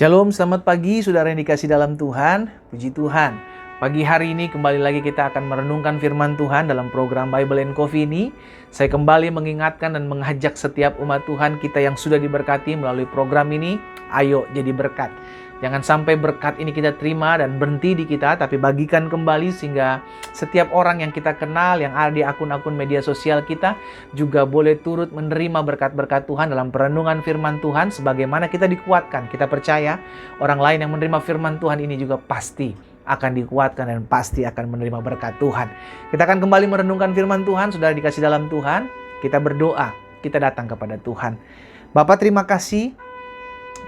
Shalom, selamat pagi saudara yang dikasih dalam Tuhan. Puji Tuhan. Pagi hari ini kembali lagi kita akan merenungkan firman Tuhan dalam program Bible and Coffee ini. Saya kembali mengingatkan dan mengajak setiap umat Tuhan kita yang sudah diberkati melalui program ini, ayo jadi berkat. Jangan sampai berkat ini kita terima dan berhenti di kita, tapi bagikan kembali sehingga setiap orang yang kita kenal, yang ada di akun-akun media sosial kita, juga boleh turut menerima berkat-berkat Tuhan dalam perenungan firman Tuhan, sebagaimana kita dikuatkan. Kita percaya orang lain yang menerima firman Tuhan ini juga pasti akan dikuatkan dan pasti akan menerima berkat Tuhan. Kita akan kembali merenungkan firman Tuhan, saudara dikasih dalam Tuhan. Kita berdoa, kita datang kepada Tuhan. Bapa, terima kasih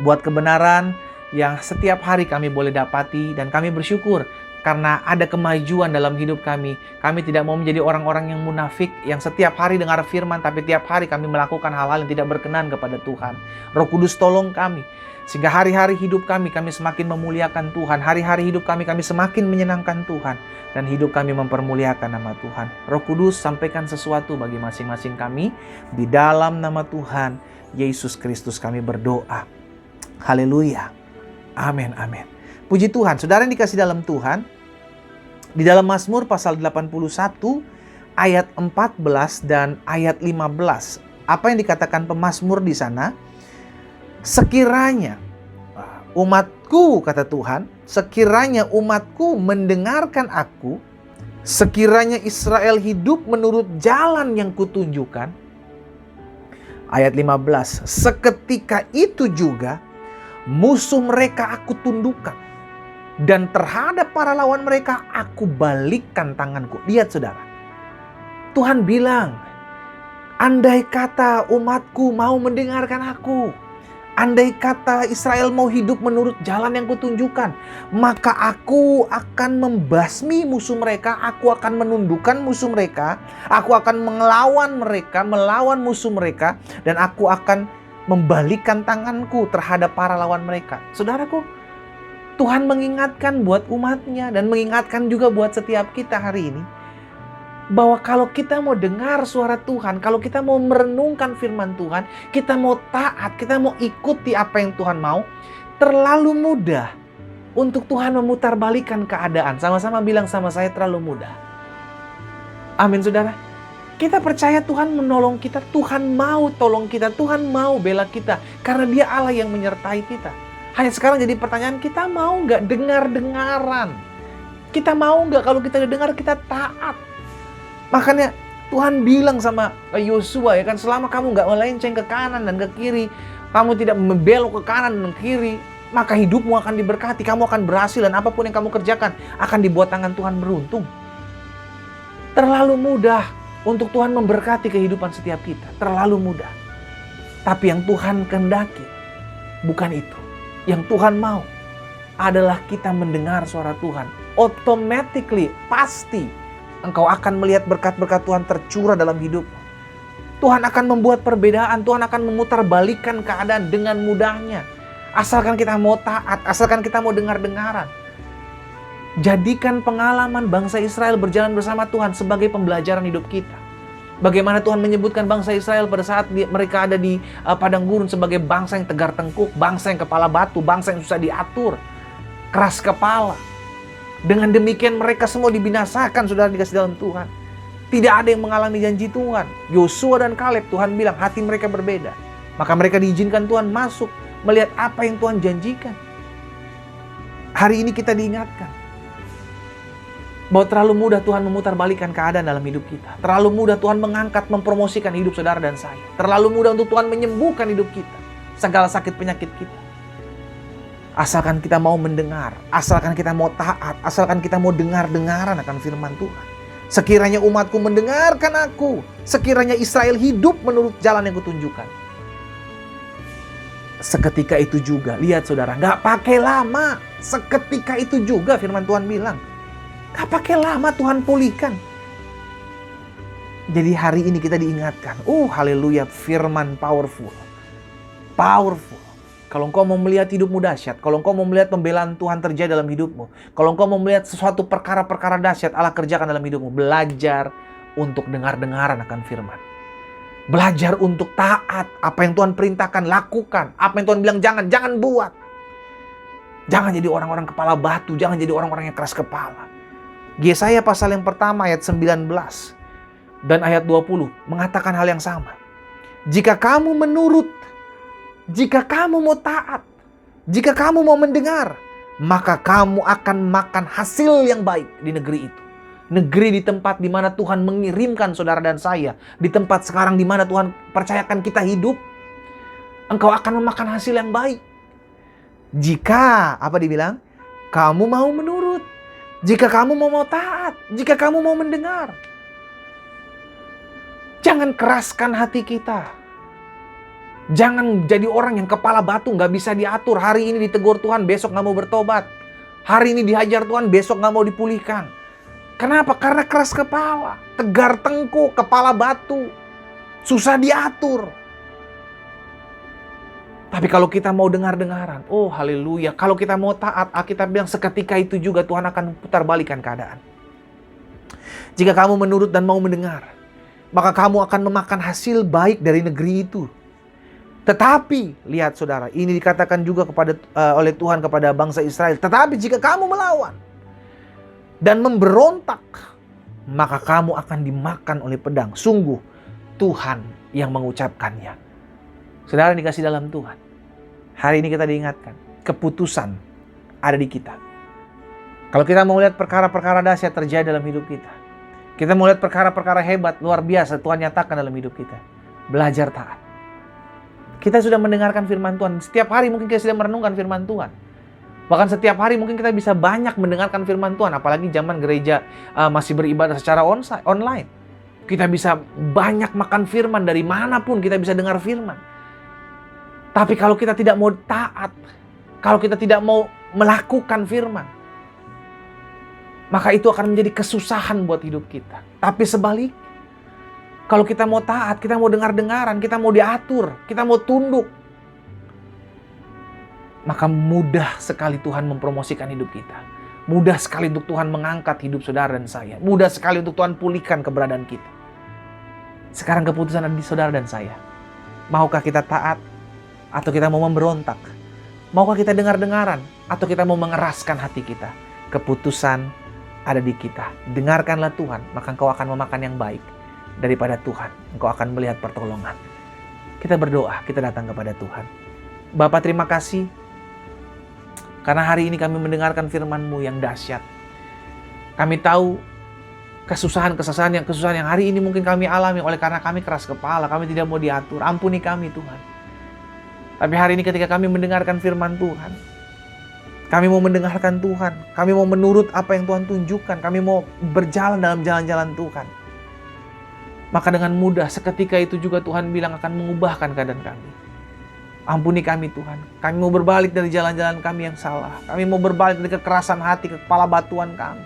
buat kebenaran yang setiap hari kami boleh dapati, dan kami bersyukur karena ada kemajuan dalam hidup kami. Kami tidak mau menjadi orang-orang yang munafik, yang setiap hari dengar firman, tapi tiap hari kami melakukan hal-hal yang tidak berkenan kepada Tuhan. Roh Kudus tolong kami, sehingga hari-hari hidup kami semakin memuliakan Tuhan. Hari-hari hidup kami semakin menyenangkan Tuhan, dan hidup kami mempermuliakan nama Tuhan. Roh Kudus, sampaikan sesuatu bagi masing-masing kami. Di dalam nama Tuhan Yesus Kristus kami berdoa. Haleluya. Amin, amin. Puji Tuhan. Saudara yang dikasih dalam Tuhan, di dalam Mazmur pasal 81 ayat 14 dan ayat 15. Apa yang dikatakan pemazmur di sana? Sekiranya umatku, kata Tuhan, sekiranya umatku mendengarkan aku, sekiranya Israel hidup menurut jalan yang kutunjukkan. Ayat 15. Seketika itu juga musuh mereka aku tundukkan, dan terhadap para lawan mereka aku balikkan tanganku. Lihat saudara, Tuhan bilang, andai kata umatku mau mendengarkan aku, andai kata Israel mau hidup menurut jalan yang kutunjukkan, maka aku akan membasmi musuh mereka, aku akan menundukkan musuh mereka, aku akan melawan musuh mereka, dan aku akan membalikkan tanganku terhadap para lawan mereka. Saudaraku, Tuhan mengingatkan buat umatnya dan mengingatkan juga buat setiap kita hari ini, bahwa kalau kita mau dengar suara Tuhan, kalau kita mau merenungkan firman Tuhan, kita mau taat, kita mau ikuti apa yang Tuhan mau, terlalu mudah untuk Tuhan memutarbalikkan keadaan. Sama-sama bilang sama saya, terlalu mudah. Amin saudara. Kita percaya Tuhan menolong kita, Tuhan mau tolong kita, Tuhan mau bela kita, karena Dia Allah yang menyertai kita. Hanya sekarang jadi pertanyaan, kita mau nggak dengar-dengaran? Kita mau nggak kalau kita dengar kita taat? Makanya Tuhan bilang sama Yosua, ya kan, selama kamu nggak melenceng ke kanan dan ke kiri, kamu tidak membelok ke kanan dan kiri, maka hidupmu akan diberkati, kamu akan berhasil, dan apapun yang kamu kerjakan akan dibuat tangan Tuhan beruntung. Terlalu mudah untuk Tuhan memberkati kehidupan setiap kita. Terlalu mudah. Tapi yang Tuhan kehendaki bukan itu. Yang Tuhan mau adalah kita mendengar suara Tuhan. Automatically, pasti engkau akan melihat berkat-berkat Tuhan tercurah dalam hidupmu. Tuhan akan membuat perbedaan. Tuhan akan memutarbalikkan keadaan dengan mudahnya. Asalkan kita mau taat, asalkan kita mau dengar-dengaran. Jadikan pengalaman bangsa Israel berjalan bersama Tuhan sebagai pembelajaran hidup kita. Bagaimana Tuhan menyebutkan bangsa Israel pada saat mereka ada di padang gurun sebagai bangsa yang tegar tengkuk, bangsa yang kepala batu, bangsa yang susah diatur, keras kepala. Dengan demikian mereka semua dibinasakan, saudara dikasih dalam Tuhan. Tidak ada yang mengalami janji Tuhan. Yosua dan Kaleb, Tuhan bilang hati mereka berbeda. Maka mereka diizinkan Tuhan masuk, melihat apa yang Tuhan janjikan. Hari ini kita diingatkan bahwa terlalu mudah Tuhan memutarbalikkan keadaan dalam hidup kita. Terlalu mudah Tuhan mengangkat, mempromosikan hidup saudara dan saya. Terlalu mudah untuk Tuhan menyembuhkan hidup kita, segala sakit penyakit kita. Asalkan kita mau mendengar, asalkan kita mau taat, asalkan kita mau dengar-dengaran akan firman Tuhan. Sekiranya umatku mendengarkan aku, sekiranya Israel hidup menurut jalan yang kutunjukkan. Seketika itu juga, lihat saudara, gak pakai lama. Seketika itu juga firman Tuhan bilang. Gak pakai lama Tuhan pulihkan. Jadi hari ini kita diingatkan. Haleluya, firman powerful. Powerful. Kalau engkau mau melihat hidupmu dahsyat, kalau engkau mau melihat pembelaan Tuhan terjadi dalam hidupmu, kalau engkau mau melihat sesuatu perkara-perkara dahsyat Allah kerjakan dalam hidupmu, belajar untuk dengar-dengaran akan firman. Belajar untuk taat. Apa yang Tuhan perintahkan, lakukan. Apa yang Tuhan bilang jangan buat. Jangan jadi orang-orang kepala batu, jangan jadi orang-orang yang keras kepala. Yesaya pasal yang pertama ayat 19 dan ayat 20 mengatakan hal yang sama. Jika kamu menurut, jika kamu mau taat, jika kamu mau mendengar, maka kamu akan makan hasil yang baik di negeri itu. Negeri di tempat di mana Tuhan mengirimkan saudara dan saya. Di tempat sekarang di mana Tuhan percayakan kita hidup. Engkau akan memakan hasil yang baik. Jika, apa dibilang? Kamu mau menurut. Jika kamu mau taat. Jika kamu mau mendengar. Jangan keraskan hati kita. Jangan jadi orang yang kepala batu, gak bisa diatur. Hari ini ditegur Tuhan, besok gak mau bertobat. Hari ini dihajar Tuhan, besok gak mau dipulihkan. Kenapa? Karena keras kepala, tegar tengkuk, kepala batu, susah diatur. Tapi kalau kita mau dengar-dengaran, oh haleluya. Kalau kita mau taat, Alkitab bilang seketika itu juga Tuhan akan putar balikan keadaan. Jika kamu menurut dan mau mendengar, maka kamu akan memakan hasil baik dari negeri itu. Tetapi, lihat saudara, ini dikatakan juga oleh Tuhan kepada bangsa Israel. Tetapi jika kamu melawan dan memberontak, maka kamu akan dimakan oleh pedang. Sungguh Tuhan yang mengucapkannya. Saudara dikasih dalam Tuhan, hari ini kita diingatkan, keputusan ada di kita. Kalau kita mau lihat perkara-perkara dahsyat terjadi dalam hidup kita, kita mau lihat perkara-perkara hebat, luar biasa Tuhan nyatakan dalam hidup kita, belajar taat. Kita sudah mendengarkan firman Tuhan. Setiap hari mungkin kita sedang merenungkan firman Tuhan. Bahkan setiap hari mungkin kita bisa banyak mendengarkan firman Tuhan. Apalagi zaman gereja masih beribadah secara online. Kita bisa banyak makan firman, dari manapun kita bisa dengar firman. Tapi kalau kita tidak mau taat, kalau kita tidak mau melakukan firman, maka itu akan menjadi kesusahan buat hidup kita. Tapi sebaliknya, kalau kita mau taat, kita mau dengar-dengaran, kita mau diatur, kita mau tunduk, maka mudah sekali Tuhan mempromosikan hidup kita. Mudah sekali untuk Tuhan mengangkat hidup saudara dan saya. Mudah sekali untuk Tuhan pulihkan keberadaan kita. Sekarang keputusan ada di saudara dan saya. Maukah kita taat atau kita mau memberontak? Maukah kita dengar-dengaran atau kita mau mengeraskan hati kita? Keputusan ada di kita. Dengarkanlah Tuhan, maka engkau akan memakan yang baik. Daripada Tuhan, engkau akan melihat pertolongan. Kita berdoa, kita datang kepada Tuhan. Bapa, terima kasih karena hari ini kami mendengarkan firman-Mu yang dahsyat. Kami tahu kesusahan yang hari ini mungkin kami alami oleh karena kami keras kepala, kami tidak mau diatur. Ampuni kami Tuhan. Tapi hari ini ketika kami mendengarkan firman Tuhan, kami mau mendengarkan Tuhan, kami mau menurut apa yang Tuhan tunjukkan, kami mau berjalan dalam jalan-jalan Tuhan. Maka dengan mudah seketika itu juga Tuhan bilang akan mengubahkan keadaan kami. Ampuni kami Tuhan. Kami mau berbalik dari jalan-jalan kami yang salah. Kami mau berbalik dari kekerasan hati, kepala batuan kami.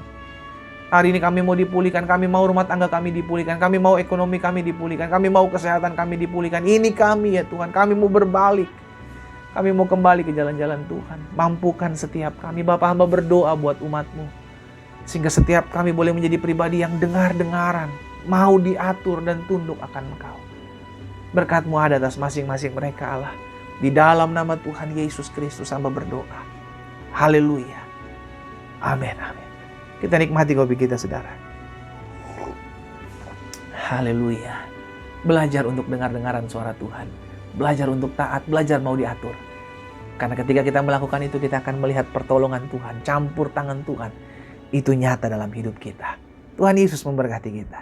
Hari ini kami mau dipulihkan. Kami mau rumah tangga kami dipulihkan. Kami mau ekonomi kami dipulihkan. Kami mau kesehatan kami dipulihkan. Ini kami ya Tuhan. Kami mau berbalik. Kami mau kembali ke jalan-jalan Tuhan. Mampukan setiap kami. Bapa, hamba berdoa buat umat-Mu. Sehingga setiap kami boleh menjadi pribadi yang dengar-dengaran, mau diatur dan tunduk akan Engkau. Berkat-Mu ada atas masing-masing mereka Allah. Di dalam nama Tuhan Yesus Kristus hamba berdoa. Haleluya. Amin, amin. Kita nikmati kopi kita saudara. Haleluya. Belajar untuk dengar-dengaran suara Tuhan. Belajar untuk taat, belajar mau diatur. Karena ketika kita melakukan itu, kita akan melihat pertolongan Tuhan, campur tangan Tuhan. Itu nyata dalam hidup kita. Tuhan Yesus memberkati kita.